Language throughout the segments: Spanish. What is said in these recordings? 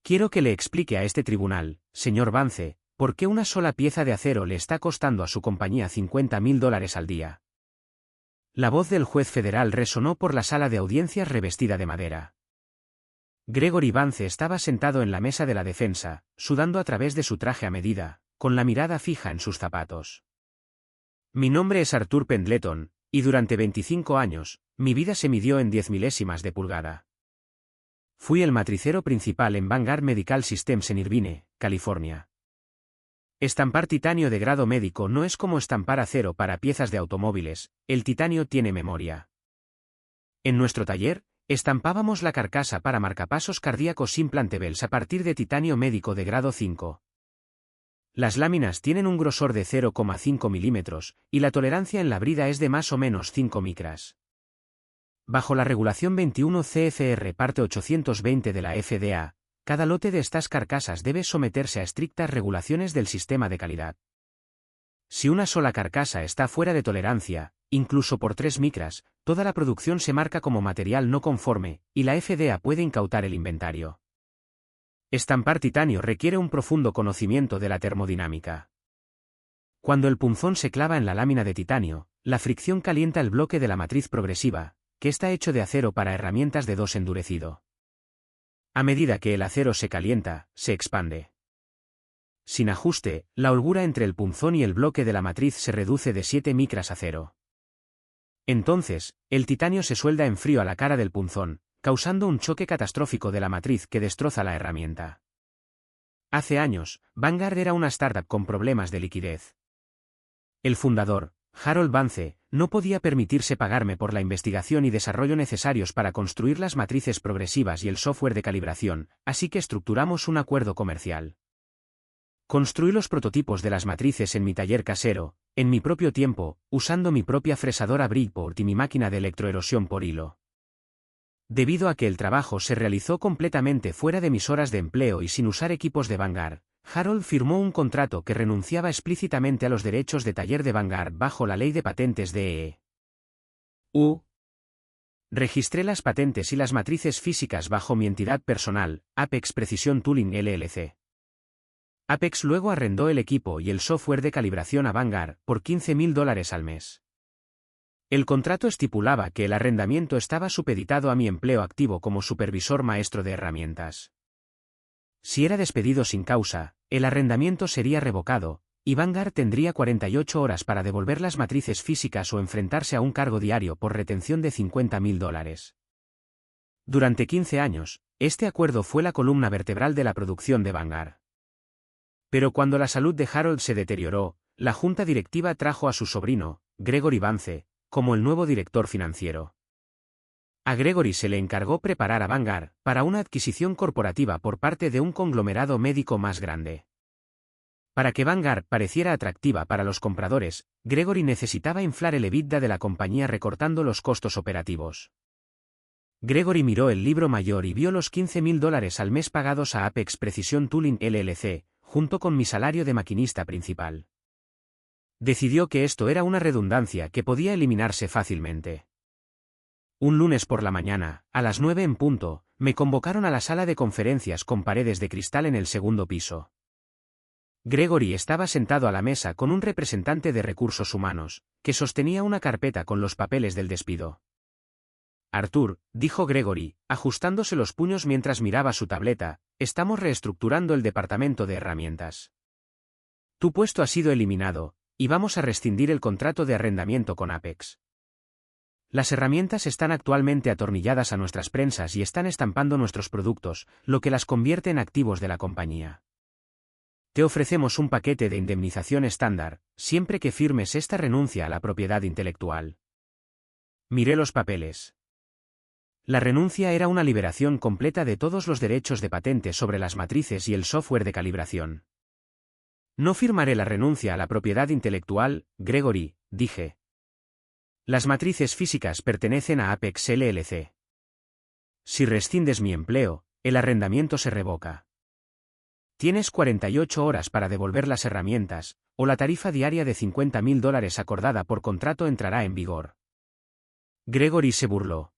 Quiero que le explique a este tribunal, señor Vance, por qué una sola pieza de acero le está costando a su compañía $50.000 al día. La voz del juez federal resonó por la sala de audiencias revestida de madera. Gregory Vance estaba sentado en la mesa de la defensa, sudando a través de su traje a medida, con la mirada fija en sus zapatos. Mi nombre es Arthur Pendleton, y durante 25 años, mi vida se midió en 10 milésimas de pulgada. Fui el matricero principal en Vanguard Medical Systems en Irvine, California. Estampar titanio de grado médico no es como estampar acero para piezas de automóviles, el titanio tiene memoria. En nuestro taller, estampábamos la carcasa para marcapasos cardíacos implantables a partir de titanio médico de grado 5. Las láminas tienen un grosor de 0,5 milímetros, y la tolerancia en la brida es de más o menos 5 micras. Bajo la regulación 21 CFR parte 820 de la FDA, cada lote de estas carcasas debe someterse a estrictas regulaciones del sistema de calidad. Si una sola carcasa está fuera de tolerancia, incluso por 3 micras, toda la producción se marca como material no conforme, y la FDA puede incautar el inventario. Estampar titanio requiere un profundo conocimiento de la termodinámica. Cuando el punzón se clava en la lámina de titanio, la fricción calienta el bloque de la matriz progresiva, que está hecho de acero para herramientas de 2 endurecido. A medida que el acero se calienta, se expande. Sin ajuste, la holgura entre el punzón y el bloque de la matriz se reduce de 7 micras a 0. Entonces, el titanio se suelda en frío a la cara del punzón, causando un choque catastrófico de la matriz que destroza la herramienta. Hace años, Vanguard era una startup con problemas de liquidez. El fundador, Harold Vance, no podía permitirse pagarme por la investigación y desarrollo necesarios para construir las matrices progresivas y el software de calibración, así que estructuramos un acuerdo comercial. Construí los prototipos de las matrices en mi taller casero, en mi propio tiempo, usando mi propia fresadora Bridgeport y mi máquina de electroerosión por hilo. Debido a que el trabajo se realizó completamente fuera de mis horas de empleo y sin usar equipos de Vanguard, Harold firmó un contrato que renunciaba explícitamente a los derechos de taller de Vanguard bajo la ley de patentes de EU. Registré las patentes y las matrices físicas bajo mi entidad personal, Apex Precision Tooling LLC. Apex luego arrendó el equipo y el software de calibración a Vanguard por $15.000 al mes. El contrato estipulaba que el arrendamiento estaba supeditado a mi empleo activo como supervisor maestro de herramientas. Si era despedido sin causa, el arrendamiento sería revocado, y Vanguard tendría 48 horas para devolver las matrices físicas o enfrentarse a un cargo diario por retención de $50.000. Durante 15 años, este acuerdo fue la columna vertebral de la producción de Vanguard. Pero cuando la salud de Harold se deterioró, la junta directiva trajo a su sobrino, Gregory Vance, como el nuevo director financiero. A Gregory se le encargó preparar a Vanguard para una adquisición corporativa por parte de un conglomerado médico más grande. Para que Vanguard pareciera atractiva para los compradores, Gregory necesitaba inflar el EBITDA de la compañía recortando los costos operativos. Gregory miró el libro mayor y vio los $15.000 al mes pagados a Apex Precision Tooling LLC, junto con mi salario de maquinista principal. Decidió que esto era una redundancia que podía eliminarse fácilmente. Un lunes por la mañana, a las 9 en punto, me convocaron a la sala de conferencias con paredes de cristal en el segundo piso. Gregory estaba sentado a la mesa con un representante de recursos humanos, que sostenía una carpeta con los papeles del despido. Arthur, dijo Gregory, ajustándose los puños mientras miraba su tableta, estamos reestructurando el departamento de herramientas. Tu puesto ha sido eliminado, y vamos a rescindir el contrato de arrendamiento con Apex. Las herramientas están actualmente atornilladas a nuestras prensas y están estampando nuestros productos, lo que las convierte en activos de la compañía. Te ofrecemos un paquete de indemnización estándar, siempre que firmes esta renuncia a la propiedad intelectual. Miré los papeles. La renuncia era una liberación completa de todos los derechos de patente sobre las matrices y el software de calibración. No firmaré la renuncia a la propiedad intelectual, Gregory, dije. Las matrices físicas pertenecen a Apex LLC. Si rescindes mi empleo, el arrendamiento se revoca. Tienes 48 horas para devolver las herramientas, o la tarifa diaria de $50.000 acordada por contrato entrará en vigor. Gregory se burló.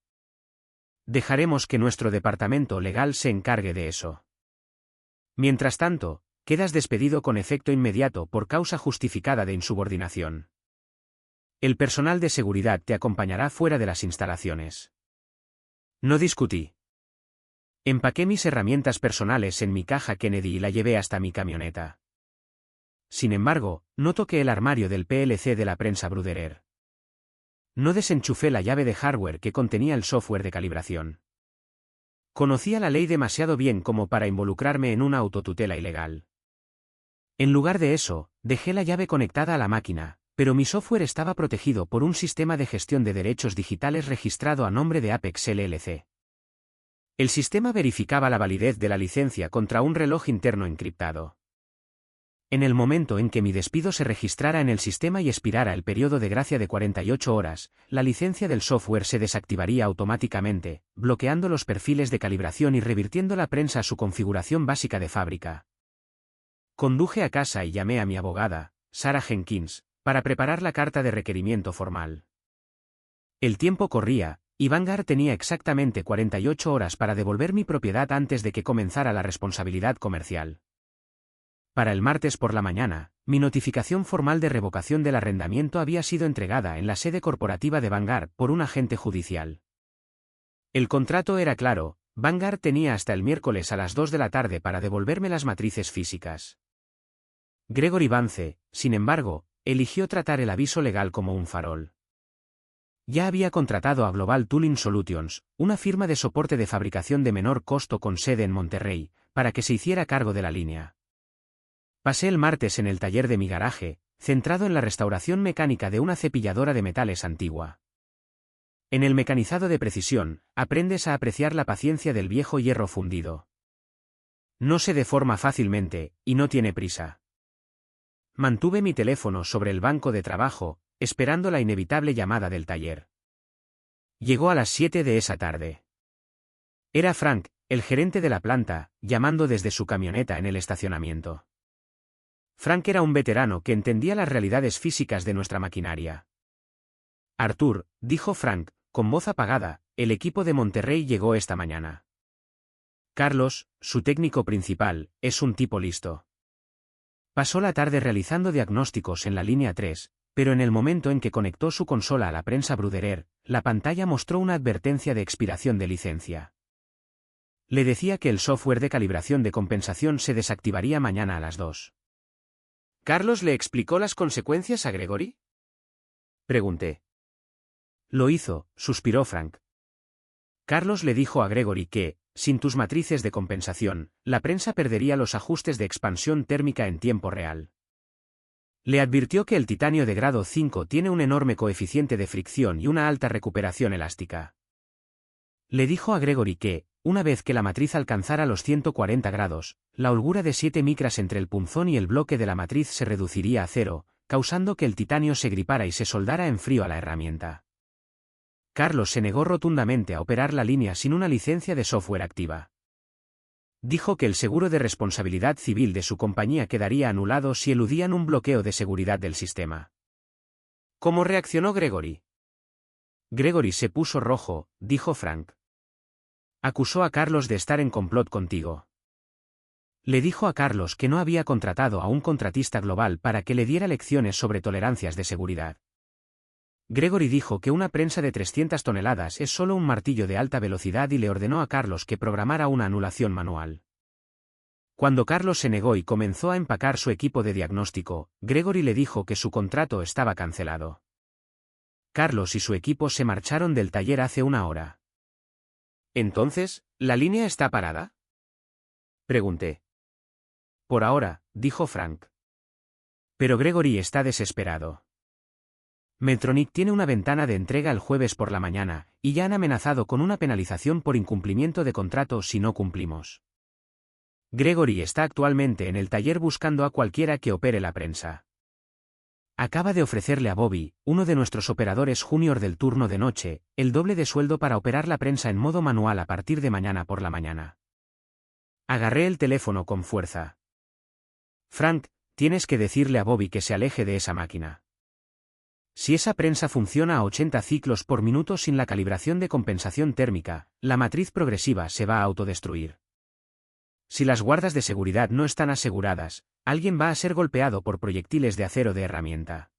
Dejaremos que nuestro departamento legal se encargue de eso. Mientras tanto, quedas despedido con efecto inmediato por causa justificada de insubordinación. El personal de seguridad te acompañará fuera de las instalaciones. No discutí. Empaqué mis herramientas personales en mi caja Kennedy y la llevé hasta mi camioneta. Sin embargo, no toqué el armario del PLC de la prensa Bruderer. No desenchufé la llave de hardware que contenía el software de calibración. Conocía la ley demasiado bien como para involucrarme en una autotutela ilegal. En lugar de eso, dejé la llave conectada a la máquina, pero mi software estaba protegido por un sistema de gestión de derechos digitales registrado a nombre de Apex LLC. El sistema verificaba la validez de la licencia contra un reloj interno encriptado. En el momento en que mi despido se registrara en el sistema y expirara el periodo de gracia de 48 horas, la licencia del software se desactivaría automáticamente, bloqueando los perfiles de calibración y revirtiendo la prensa a su configuración básica de fábrica. Conduje a casa y llamé a mi abogada, Sarah Jenkins, para preparar la carta de requerimiento formal. El tiempo corría, y Vanguard tenía exactamente 48 horas para devolver mi propiedad antes de que comenzara la responsabilidad comercial. Para el martes por la mañana, mi notificación formal de revocación del arrendamiento había sido entregada en la sede corporativa de Vanguard por un agente judicial. El contrato era claro, Vanguard tenía hasta el miércoles a las 2 de la tarde para devolverme las matrices físicas. Gregory Vance, sin embargo, eligió tratar el aviso legal como un farol. Ya había contratado a Global Tooling Solutions, una firma de soporte de fabricación de menor costo con sede en Monterrey, para que se hiciera cargo de la línea. Pasé el martes en el taller de mi garaje, centrado en la restauración mecánica de una cepilladora de metales antigua. En el mecanizado de precisión, aprendes a apreciar la paciencia del viejo hierro fundido. No se deforma fácilmente, y no tiene prisa. Mantuve mi teléfono sobre el banco de trabajo, esperando la inevitable llamada del taller. Llegó a las 7 de esa tarde. Era Frank, el gerente de la planta, llamando desde su camioneta en el estacionamiento. Frank era un veterano que entendía las realidades físicas de nuestra maquinaria. Arthur, dijo Frank, con voz apagada, el equipo de Monterrey llegó esta mañana. Carlos, su técnico principal, es un tipo listo. Pasó la tarde realizando diagnósticos en la línea 3, pero en el momento en que conectó su consola a la prensa Bruderer, la pantalla mostró una advertencia de expiración de licencia. Le decía que el software de calibración de compensación se desactivaría mañana a las 2. ¿Carlos le explicó las consecuencias a Gregory?, pregunté. Lo hizo, suspiró Frank. Carlos le dijo a Gregory que, sin tus matrices de compensación, la prensa perdería los ajustes de expansión térmica en tiempo real. Le advirtió que el titanio de grado 5 tiene un enorme coeficiente de fricción y una alta recuperación elástica. Le dijo a Gregory que, una vez que la matriz alcanzara los 140 grados, la holgura de 7 micras entre el punzón y el bloque de la matriz se reduciría a cero, causando que el titanio se gripara y se soldara en frío a la herramienta. Carlos se negó rotundamente a operar la línea sin una licencia de software activa. Dijo que el seguro de responsabilidad civil de su compañía quedaría anulado si eludían un bloqueo de seguridad del sistema. ¿Cómo reaccionó Gregory? Gregory se puso rojo, dijo Frank. Acusó a Carlos de estar en complot contigo. Le dijo a Carlos que no había contratado a un contratista global para que le diera lecciones sobre tolerancias de seguridad. Gregory dijo que una prensa de 300 toneladas es solo un martillo de alta velocidad y le ordenó a Carlos que programara una anulación manual. Cuando Carlos se negó y comenzó a empacar su equipo de diagnóstico, Gregory le dijo que su contrato estaba cancelado. Carlos y su equipo se marcharon del taller hace una hora. ¿Entonces, la línea está parada?, pregunté. Por ahora, dijo Frank. Pero Gregory está desesperado. Medtronic tiene una ventana de entrega el jueves por la mañana, y ya han amenazado con una penalización por incumplimiento de contrato si no cumplimos. Gregory está actualmente en el taller buscando a cualquiera que opere la prensa. Acaba de ofrecerle a Bobby, uno de nuestros operadores junior del turno de noche, el doble de sueldo para operar la prensa en modo manual a partir de mañana por la mañana. Agarré el teléfono con fuerza. Frank, tienes que decirle a Bobby que se aleje de esa máquina. Si esa prensa funciona a 80 ciclos por minuto sin la calibración de compensación térmica, la matriz progresiva se va a autodestruir. si las guardas de seguridad no están aseguradas, alguien va a ser golpeado por proyectiles de acero de herramienta.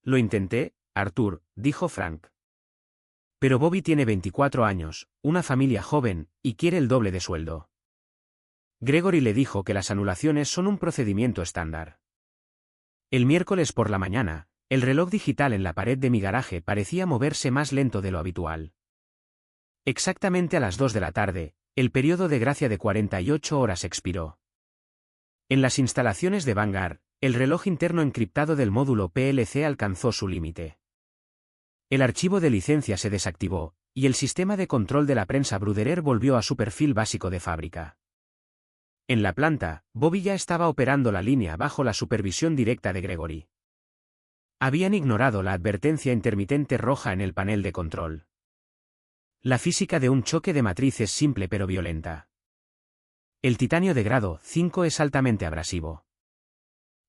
Lo intenté, Arthur, dijo Frank. Pero Bobby tiene 24 años, una familia joven, y quiere el doble de sueldo. Gregory le dijo que las anulaciones son un procedimiento estándar. El miércoles por la mañana, el reloj digital en la pared de mi garaje parecía moverse más lento de lo habitual. Exactamente a las 2 de la tarde, el periodo de gracia de 48 horas expiró. En las instalaciones de Vanguard, el reloj interno encriptado del módulo PLC alcanzó su límite. El archivo de licencia se desactivó, y el sistema de control de la prensa Bruderer volvió a su perfil básico de fábrica. En la planta, Bobby ya estaba operando la línea bajo la supervisión directa de Gregory. Habían ignorado la advertencia intermitente roja en el panel de control. La física de un choque de matriz es simple pero violenta. El titanio de grado 5 es altamente abrasivo.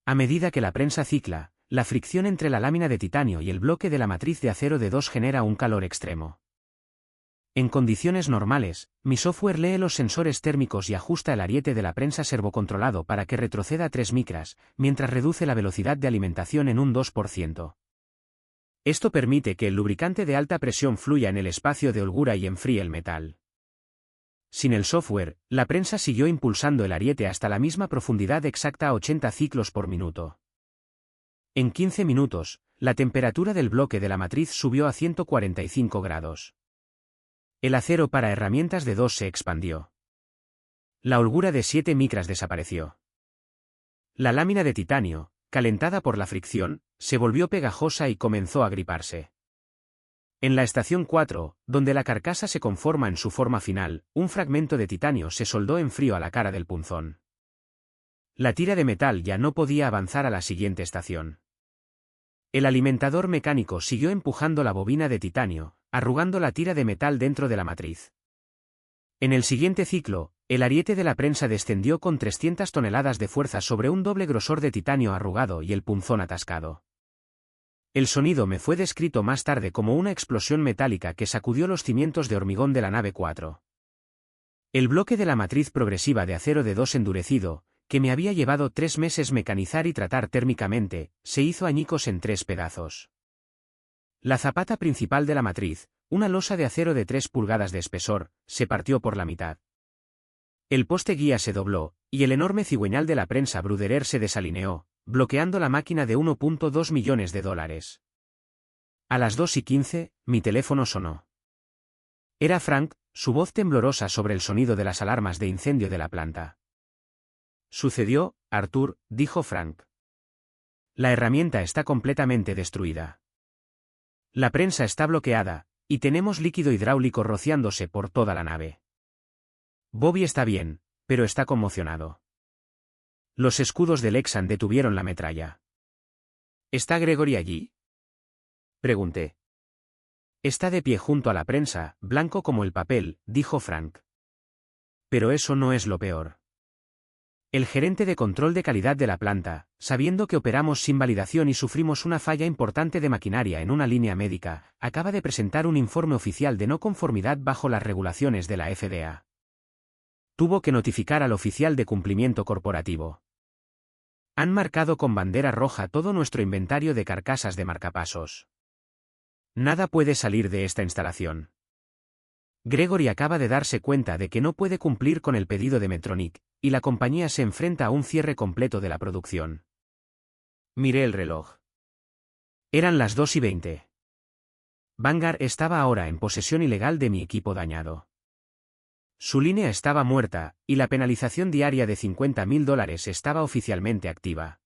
A medida que la prensa cicla, la fricción entre la lámina de titanio y el bloque de la matriz de acero de 2 genera un calor extremo. En condiciones normales, mi software lee los sensores térmicos y ajusta el ariete de la prensa servocontrolado para que retroceda 3 micras, mientras reduce la velocidad de alimentación en un 2%. Esto permite que el lubricante de alta presión fluya en el espacio de holgura y enfríe el metal. Sin el software, la prensa siguió impulsando el ariete hasta la misma profundidad exacta a 80 ciclos por minuto. En 15 minutos, la temperatura del bloque de la matriz subió a 145 grados. El acero para herramientas de 2 se expandió. La holgura de 7 micras desapareció. La lámina de titanio, calentada por la fricción, se volvió pegajosa y comenzó a griparse. En la estación 4, donde la carcasa se conforma en su forma final, un fragmento de titanio se soldó en frío a la cara del punzón. La tira de metal ya no podía avanzar a la siguiente estación. El alimentador mecánico siguió empujando la bobina de titanio, arrugando la tira de metal dentro de la matriz. En el siguiente ciclo, el ariete de la prensa descendió con 300 toneladas de fuerza sobre un doble grosor de titanio arrugado y el punzón atascado. El sonido me fue descrito más tarde como una explosión metálica que sacudió los cimientos de hormigón de la nave 4. El bloque de la matriz progresiva de acero de 2 endurecido, que me había llevado 3 meses mecanizar y tratar térmicamente, se hizo añicos en 3 pedazos. La zapata principal de la matriz, una losa de acero de 3 pulgadas de espesor, se partió por la mitad. El poste guía se dobló, y el enorme cigüeñal de la prensa Bruderer se desalineó, bloqueando la máquina de $1.2 millones. A las 2:15, mi teléfono sonó. Era Frank, su voz temblorosa sobre el sonido de las alarmas de incendio de la planta. Sucedió, Arthur, dijo Frank. La herramienta está completamente destruida. La prensa está bloqueada, y tenemos líquido hidráulico rociándose por toda la nave. Bobby está bien, pero está conmocionado. Los escudos de Lexan detuvieron la metralla. ¿Está Gregory allí?, pregunté. Está de pie junto a la prensa, blanco como el papel, dijo Frank. Pero eso no es lo peor. El gerente de control de calidad de la planta, sabiendo que operamos sin validación y sufrimos una falla importante de maquinaria en una línea médica, acaba de presentar un informe oficial de no conformidad bajo las regulaciones de la FDA. Tuvo que notificar al oficial de cumplimiento corporativo. Han marcado con bandera roja todo nuestro inventario de carcasas de marcapasos. Nada puede salir de esta instalación. Gregory acaba de darse cuenta de que no puede cumplir con el pedido de Medtronic, y la compañía se enfrenta a un cierre completo de la producción. Miré el reloj. Eran las 2:20. Vanguard estaba ahora en posesión ilegal de mi equipo dañado. Su línea estaba muerta, y la penalización diaria de $50.000 estaba oficialmente activa.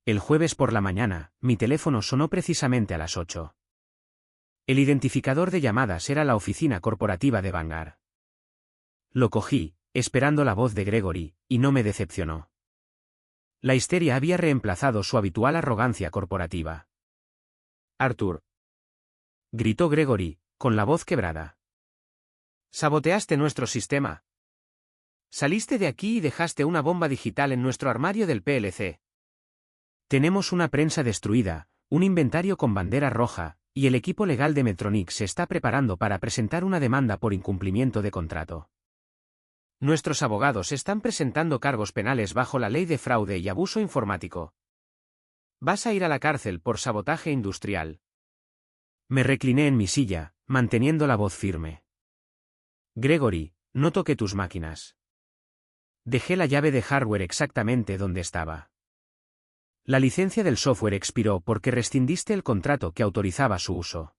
El jueves por la mañana, mi teléfono sonó precisamente a las 8. El identificador de llamadas era la oficina corporativa de Vanguard. Lo cogí, esperando la voz de Gregory, y no me decepcionó. La histeria había reemplazado su habitual arrogancia corporativa. «Arthur», gritó Gregory, con la voz quebrada. «Saboteaste nuestro sistema. Saliste de aquí y dejaste una bomba digital en nuestro armario del PLC. Tenemos una prensa destruida, un inventario con bandera roja, y el equipo legal de Medtronic se está preparando para presentar una demanda por incumplimiento de contrato. Nuestros abogados están presentando cargos penales bajo la ley de fraude y abuso informático. Vas a ir a la cárcel por sabotaje industrial. Me recliné en mi silla, manteniendo la voz firme. Gregory, no toqué tus máquinas. Dejé la llave de hardware exactamente donde estaba. La licencia del software expiró porque rescindiste el contrato que autorizaba su uso.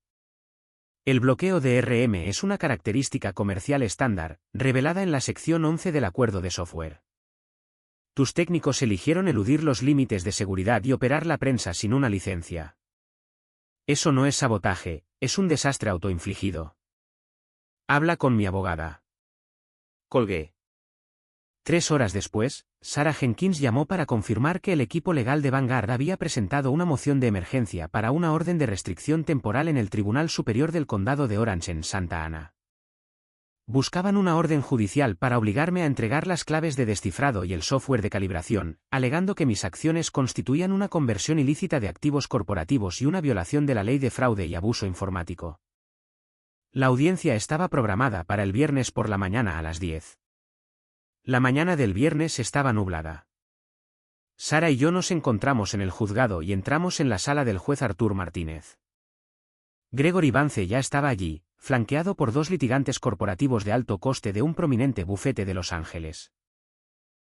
El bloqueo de DRM es una característica comercial estándar, revelada en la sección 11 del acuerdo de software. Tus técnicos eligieron eludir los límites de seguridad y operar la prensa sin una licencia. Eso no es sabotaje, es un desastre autoinfligido. Habla con mi abogada. Colgué. 3 horas después, Sarah Jenkins llamó para confirmar que el equipo legal de Vanguard había presentado una moción de emergencia para una orden de restricción temporal en el Tribunal Superior del Condado de Orange en Santa Ana. Buscaban una orden judicial para obligarme a entregar las claves de descifrado y el software de calibración, alegando que mis acciones constituían una conversión ilícita de activos corporativos y una violación de la ley de fraude y abuso informático. La audiencia estaba programada para el viernes por la mañana a las 10. La mañana del viernes estaba nublada. Sarah y yo nos encontramos en el juzgado y entramos en la sala del juez Artur Martínez. Gregory Vance ya estaba allí, flanqueado por 2 litigantes corporativos de alto coste de un prominente bufete de Los Ángeles.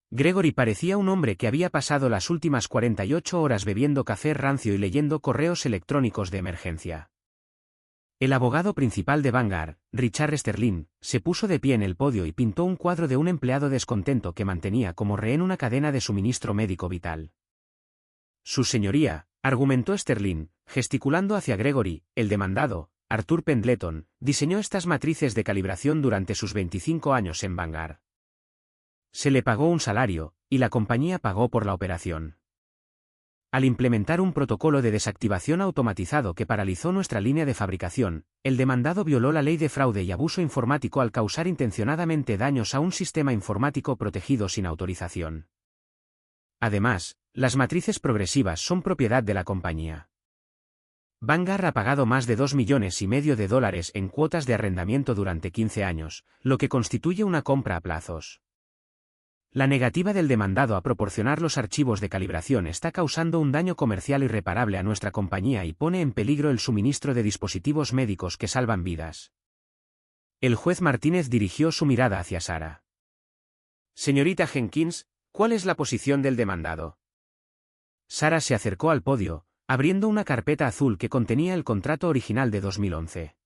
Gregory parecía un hombre que había pasado las últimas 48 horas bebiendo café rancio y leyendo correos electrónicos de emergencia. El abogado principal de Vanguard, Richard Sterling, se puso de pie en el podio y pintó un cuadro de un empleado descontento que mantenía como rehén una cadena de suministro médico vital. Su señoría, argumentó Sterling, gesticulando hacia Gregory, el demandado, Arthur Pendleton, diseñó estas matrices de calibración durante sus 25 años en Vanguard. Se le pagó un salario, y la compañía pagó por la operación. Al implementar un protocolo de desactivación automatizado que paralizó nuestra línea de fabricación, el demandado violó la ley de fraude y abuso informático al causar intencionadamente daños a un sistema informático protegido sin autorización. Además, las matrices progresivas son propiedad de la compañía. Vanguard ha pagado más de $2,5 millones en cuotas de arrendamiento durante 15 años, lo que constituye una compra a plazos. La negativa del demandado a proporcionar los archivos de calibración está causando un daño comercial irreparable a nuestra compañía y pone en peligro el suministro de dispositivos médicos que salvan vidas. El juez Martínez dirigió su mirada hacia Sarah. Señorita Jenkins, ¿cuál es la posición del demandado? Sarah se acercó al podio, abriendo una carpeta azul que contenía el contrato original de 2011.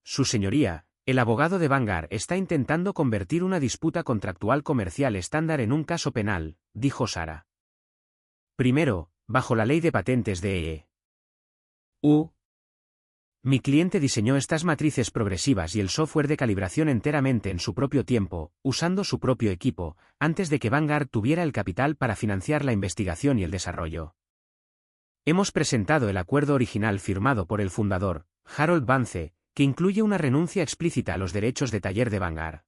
Su señoría, el abogado de Vanguard está intentando convertir una disputa contractual comercial estándar en un caso penal, dijo Sarah. Primero, bajo la ley de patentes de EU. Mi cliente diseñó estas matrices progresivas y el software de calibración enteramente en su propio tiempo, usando su propio equipo, antes de que Vanguard tuviera el capital para financiar la investigación y el desarrollo. Hemos presentado el acuerdo original firmado por el fundador, Harold Vance, que incluye una renuncia explícita a los derechos de taller de Vanguard.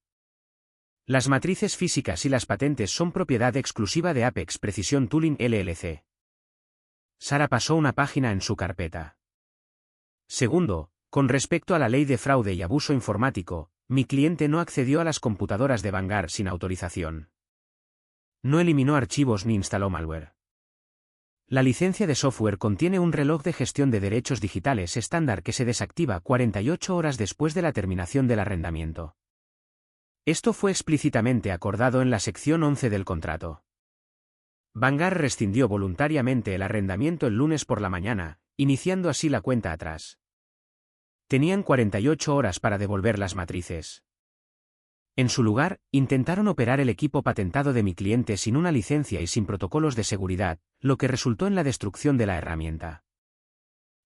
Las matrices físicas y las patentes son propiedad exclusiva de Apex Precision Tooling LLC. Sarah pasó una página en su carpeta. Segundo, con respecto a la ley de fraude y abuso informático, mi cliente no accedió a las computadoras de Vanguard sin autorización. No eliminó archivos ni instaló malware. La licencia de software contiene un reloj de gestión de derechos digitales estándar que se desactiva 48 horas después de la terminación del arrendamiento. Esto fue explícitamente acordado en la sección 11 del contrato. Vanguard rescindió voluntariamente el arrendamiento el lunes por la mañana, iniciando así la cuenta atrás. Tenían 48 horas para devolver las matrices. En su lugar, intentaron operar el equipo patentado de mi cliente sin una licencia y sin protocolos de seguridad, lo que resultó en la destrucción de la herramienta.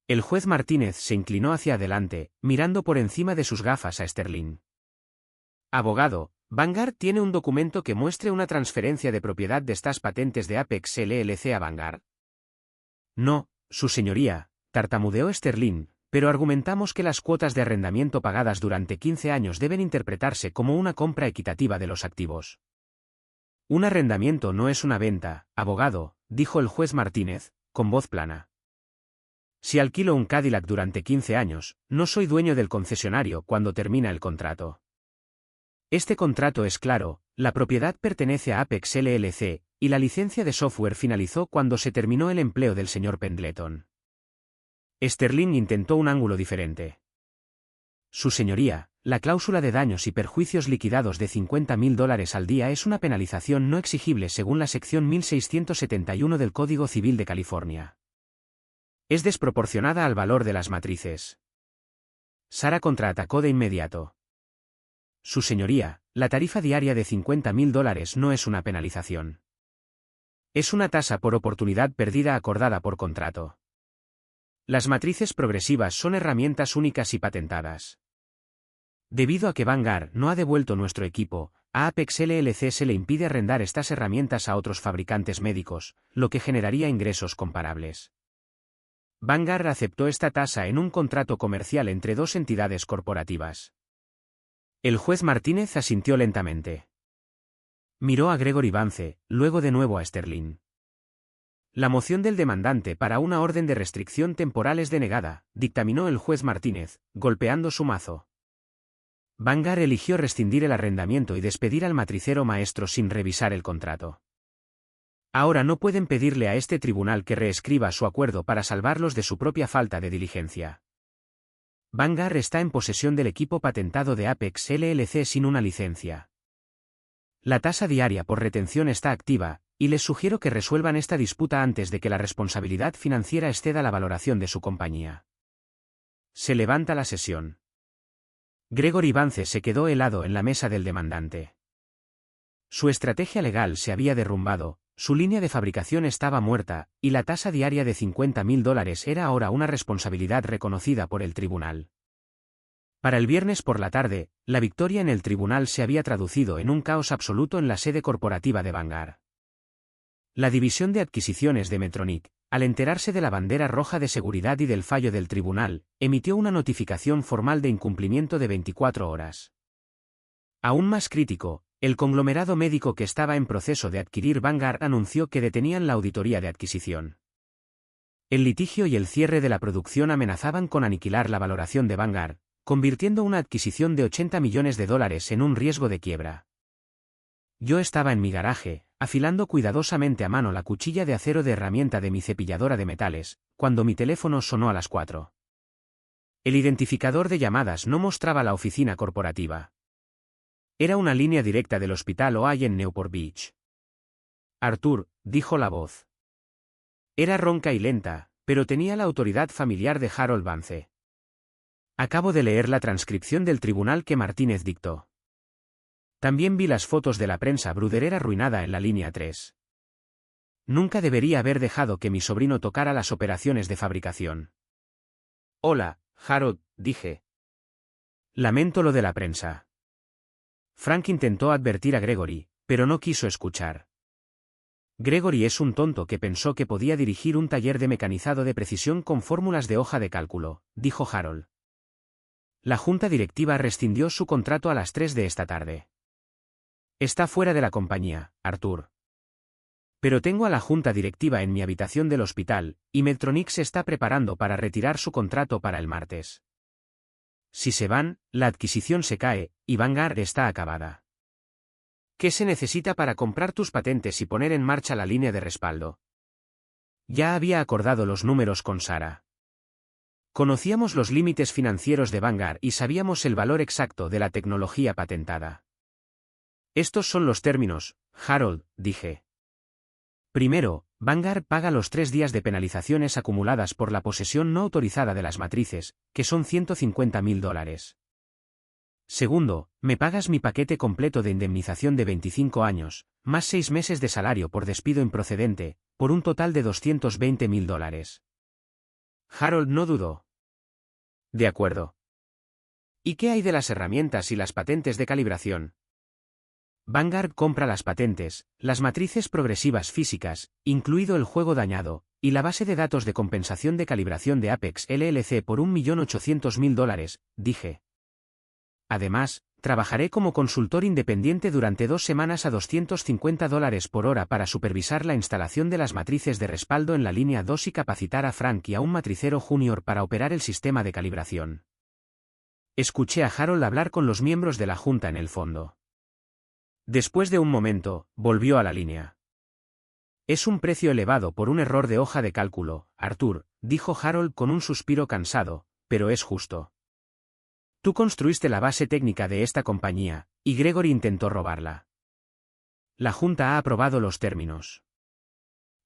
El juez Martínez se inclinó hacia adelante, mirando por encima de sus gafas a Sterling. Abogado, Vanguard tiene un documento que muestre una transferencia de propiedad de estas patentes de Apex LLC a Vanguard. No, su señoría, tartamudeó Sterling, pero argumentamos que las cuotas de arrendamiento pagadas durante 15 años deben interpretarse como una compra equitativa de los activos. Un arrendamiento no es una venta, abogado, dijo el juez Martínez, con voz plana. Si alquilo un Cadillac durante 15 años, no soy dueño del concesionario cuando termina el contrato. Este contrato es claro, la propiedad pertenece a Apex LLC, y la licencia de software finalizó cuando se terminó el empleo del señor Pendleton. Sterling intentó un ángulo diferente. Su señoría, la cláusula de daños y perjuicios liquidados de $50.000 al día es una penalización no exigible según la sección 1671 del Código Civil de California. Es desproporcionada al valor de las matrices. Sarah contraatacó de inmediato. Su señoría, la tarifa diaria de $50.000 no es una penalización. Es una tasa por oportunidad perdida acordada por contrato. Las matrices progresivas son herramientas únicas y patentadas. Debido a que Vanguard no ha devuelto nuestro equipo, a Apex LLC se le impide arrendar estas herramientas a otros fabricantes médicos, lo que generaría ingresos comparables. Vanguard aceptó esta tasa en un contrato comercial entre dos entidades corporativas. El juez Martínez asintió lentamente. Miró a Gregory Vance, luego de nuevo a Sterling. La moción del demandante para una orden de restricción temporal es denegada, dictaminó el juez Martínez, golpeando su mazo. Vanguard eligió rescindir el arrendamiento y despedir al matricero maestro sin revisar el contrato. Ahora no pueden pedirle a este tribunal que reescriba su acuerdo para salvarlos de su propia falta de diligencia. Vanguard está en posesión del equipo patentado de Apex LLC sin una licencia. La tasa diaria por retención está activa, y les sugiero que resuelvan esta disputa antes de que la responsabilidad financiera exceda la valoración de su compañía. Se levanta la sesión. Gregory Vance se quedó helado en la mesa del demandante. Su estrategia legal se había derrumbado, su línea de fabricación estaba muerta, y la tasa diaria de $50.000 era ahora una responsabilidad reconocida por el tribunal. Para el viernes por la tarde, la victoria en el tribunal se había traducido en un caos absoluto en la sede corporativa de Vanguard. La división de adquisiciones de Medtronic, al enterarse de la bandera roja de seguridad y del fallo del tribunal, emitió una notificación formal de incumplimiento de 24 horas. Aún más crítico, el conglomerado médico que estaba en proceso de adquirir Vanguard anunció que detenían la auditoría de adquisición. El litigio y el cierre de la producción amenazaban con aniquilar la valoración de Vanguard, convirtiendo una adquisición de $80 millones en un riesgo de quiebra. Yo estaba en mi garaje, afilando cuidadosamente a mano la cuchilla de acero de herramienta de mi cepilladora de metales, cuando mi teléfono sonó a las 4. El identificador de llamadas no mostraba la oficina corporativa. Era una línea directa del hospital OI en Newport Beach. Arthur, dijo la voz. Era ronca y lenta, pero tenía la autoridad familiar de Harold Vance. Acabo de leer la transcripción del tribunal que Martínez dictó. También vi las fotos de la prensa bruderera arruinada en la línea 3. Nunca debería haber dejado que mi sobrino tocara las operaciones de fabricación. Hola, Harold, dije. Lamento lo de la prensa. Frank intentó advertir a Gregory, pero no quiso escuchar. Gregory es un tonto que pensó que podía dirigir un taller de mecanizado de precisión con fórmulas de hoja de cálculo, dijo Harold. La junta directiva rescindió su contrato a las 3 de esta tarde. Está fuera de la compañía, Arthur. Pero tengo a la junta directiva en mi habitación del hospital, y Medtronic se está preparando para retirar su contrato para el martes. Si se van, la adquisición se cae, y Vanguard está acabada. ¿Qué se necesita para comprar tus patentes y poner en marcha la línea de respaldo? Ya había acordado los números con Sarah. Conocíamos los límites financieros de Vanguard y sabíamos el valor exacto de la tecnología patentada. Estos son los términos, Harold, dije. Primero, Vanguard paga los 3 días de penalizaciones acumuladas por la posesión no autorizada de las matrices, que son $150.000. Segundo, me pagas mi paquete completo de indemnización de 25 años, más 6 meses de salario por despido improcedente, por un total de $220.000. Harold no dudó. De acuerdo. ¿Y qué hay de las herramientas y las patentes de calibración? Vanguard compra las patentes, las matrices progresivas físicas, incluido el juego dañado, y la base de datos de compensación de calibración de Apex LLC por $1.800.000, dije. Además, trabajaré como consultor independiente durante 2 semanas a $250 por hora para supervisar la instalación de las matrices de respaldo en la línea 2 y capacitar a Frank y a un matricero junior para operar el sistema de calibración. Escuché a Harold hablar con los miembros de la junta en el fondo. Después de un momento, volvió a la línea. Es un precio elevado por un error de hoja de cálculo, Arthur, dijo Harold con un suspiro cansado, pero es justo. Tú construiste la base técnica de esta compañía, y Gregory intentó robarla. La junta ha aprobado los términos.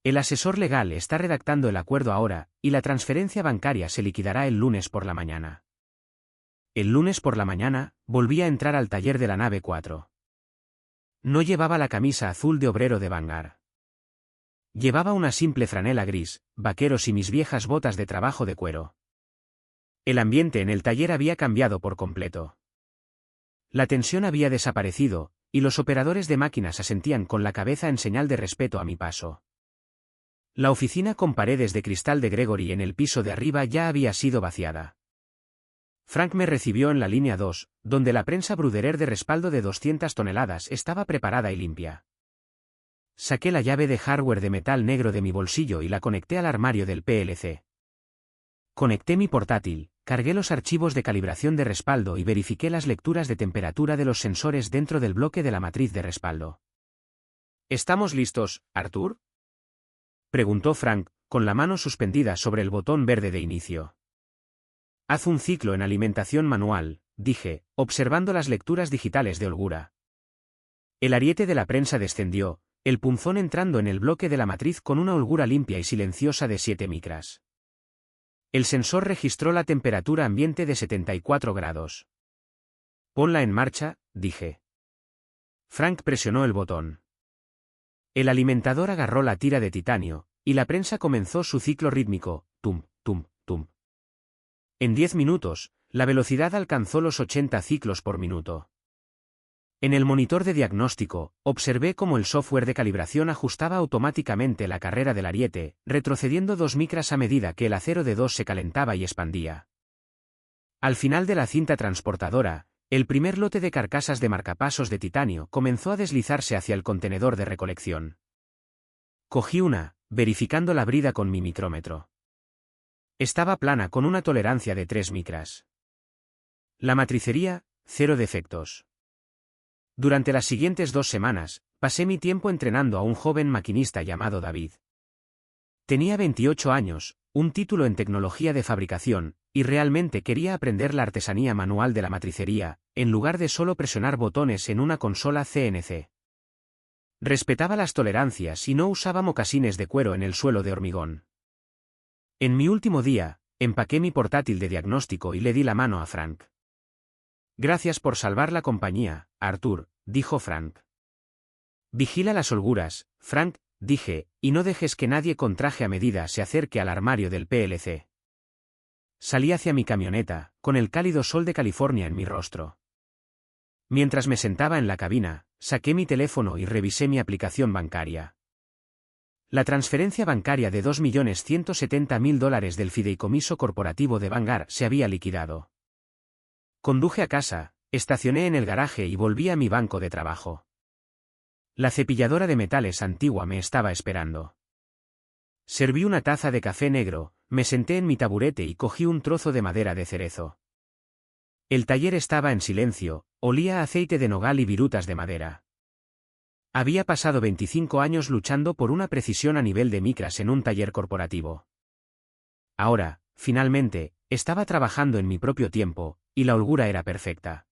El asesor legal está redactando el acuerdo ahora, y la transferencia bancaria se liquidará el lunes por la mañana. El lunes por la mañana, volví a entrar al taller de la nave 4. No llevaba la camisa azul de obrero de Vanguard. Llevaba una simple franela gris, vaqueros y mis viejas botas de trabajo de cuero. El ambiente en el taller había cambiado por completo. La tensión había desaparecido, y los operadores de máquinas asentían con la cabeza en señal de respeto a mi paso. La oficina con paredes de cristal de Gregory en el piso de arriba ya había sido vaciada. Frank me recibió en la línea 2, donde la prensa Bruderer de respaldo de 200 toneladas estaba preparada y limpia. Saqué la llave de hardware de metal negro de mi bolsillo y la conecté al armario del PLC. Conecté mi portátil, cargué los archivos de calibración de respaldo y verifiqué las lecturas de temperatura de los sensores dentro del bloque de la matriz de respaldo. ¿Estamos listos, Arthur?, preguntó Frank, con la mano suspendida sobre el botón verde de inicio. Haz un ciclo en alimentación manual, dije, observando las lecturas digitales de holgura. El ariete de la prensa descendió, el punzón entrando en el bloque de la matriz con una holgura limpia y silenciosa de 7 micras. El sensor registró la temperatura ambiente de 74 grados. Ponla en marcha, dije. Frank presionó el botón. El alimentador agarró la tira de titanio, y la prensa comenzó su ciclo rítmico, tum, tum, tum. En 10 minutos, la velocidad alcanzó los 80 ciclos por minuto. En el monitor de diagnóstico, observé cómo el software de calibración ajustaba automáticamente la carrera del ariete, retrocediendo 2 micras a medida que el acero de 2 se calentaba y expandía. Al final de la cinta transportadora, el primer lote de carcasas de marcapasos de titanio comenzó a deslizarse hacia el contenedor de recolección. Cogí una, verificando la brida con mi micrómetro. Estaba plana con una tolerancia de 3 micras. La matricería, 0 defectos. Durante las siguientes 2 semanas, pasé mi tiempo entrenando a un joven maquinista llamado David. Tenía 28 años, un título en tecnología de fabricación, y realmente quería aprender la artesanía manual de la matricería, en lugar de solo presionar botones en una consola CNC. Respetaba las tolerancias y no usaba mocasines de cuero en el suelo de hormigón. En mi último día, empaqué mi portátil de diagnóstico y le di la mano a Frank. Gracias por salvar la compañía, Arthur, dijo Frank. Vigila las holguras, Frank, dije, y no dejes que nadie con traje a medida se acerque al armario del PLC. Salí hacia mi camioneta, con el cálido sol de California en mi rostro. Mientras me sentaba en la cabina, saqué mi teléfono y revisé mi aplicación bancaria. La transferencia bancaria de $2.170.000 del fideicomiso corporativo de Vanguard se había liquidado. Conduje a casa, estacioné en el garaje y volví a mi banco de trabajo. La cepilladora de metales antigua me estaba esperando. Serví una taza de café negro, me senté en mi taburete y cogí un trozo de madera de cerezo. El taller estaba en silencio, olía a aceite de nogal y virutas de madera. Había pasado 25 años luchando por una precisión a nivel de micras en un taller corporativo. Ahora, finalmente, estaba trabajando en mi propio tiempo, y la holgura era perfecta.